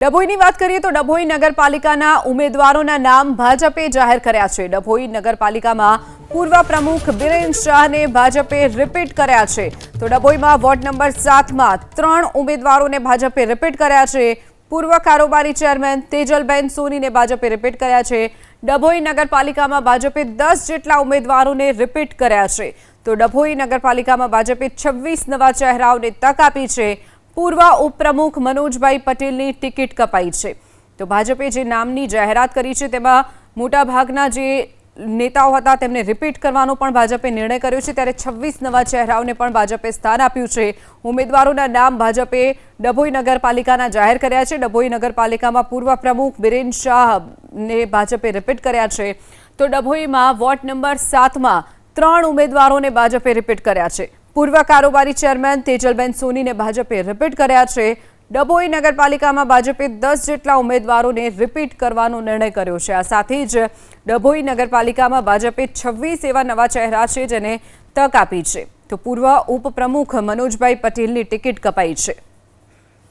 ડભોઈની વાત કરીએ તો ડભોઈ નગરપાલિકાના ઉમેદવારોના નામ ભાજપે જાહેર કર્યા છે। ડભોઈ નગરપાલિકામાં પૂર્વ પ્રમુખ બિરેન શાહને ભાજપે રિપીટ કર્યા છે। તો ડભોઈમાં વોર્ડ નંબર 7માં 3 ઉમેદવારોને ભાજપે રિપીટ કર્યા છે। પૂર્વ કારોબારી ચેરમેન તેજલબેન સોનીને ભાજપે રિપીટ કર્યા છે। ડભોઈ નગરપાલિકામાં ભાજપે 10 જેટલા ઉમેદવારોને રિપીટ કર્યા છે। તો ડભોઈ નગરપાલિકામાં ભાજપે 26 નવા ચહેરાઓને તક આપી છે। પૂર્વ ઉપપ્રમુખ મનોજભાઈ પટેલની ટિકિટ કપાઈ છે। તો ભાજપે જે નામની જાહેરાત કરી છે તેમાં મોટાભાગના જે નેતાઓ હતા તેમને રિપીટ કરવાનો પણ ભાજપે નિર્ણય કર્યો છે, ત્યારે 26 નવા ચહેરાઓને પણ ભાજપે સ્થાન આપ્યું છે। ઉમેદવારોના નામ ભાજપે ડભોઈ નગરપાલિકાના જાહેર કર્યા છે। ડભોઈ નગરપાલિકામાં પૂર્વ પ્રમુખ બિરેન શાહને ભાજપે રિપીટ કર્યા છે। તો ડભોઈમાં વોર્ડ નંબર 7માં 3 ઉમેદવારોને ભાજપે રિપીટ કર્યા છે। પૂર્વ કારોબારી ચેરમેન તેજલબેન સોનીને ભાજપે રિપીટ કર્યા છે। ડભોઈ નગરપાલિકામાં ભાજપે 10 જેટલા ઉમેદવારોને રિપીટ કરવાનો નિર્ણય કર્યો છે। આ સાથે જ ડભોઈ નગરપાલિકામાં ભાજપે 26 એવા નવા ચહેરા છે જેને તક આપી છે। તો પૂર્વ ઉપપ્રમુખ મનોજભાઈ પટેલની ટિકિટ કપાઈ છે।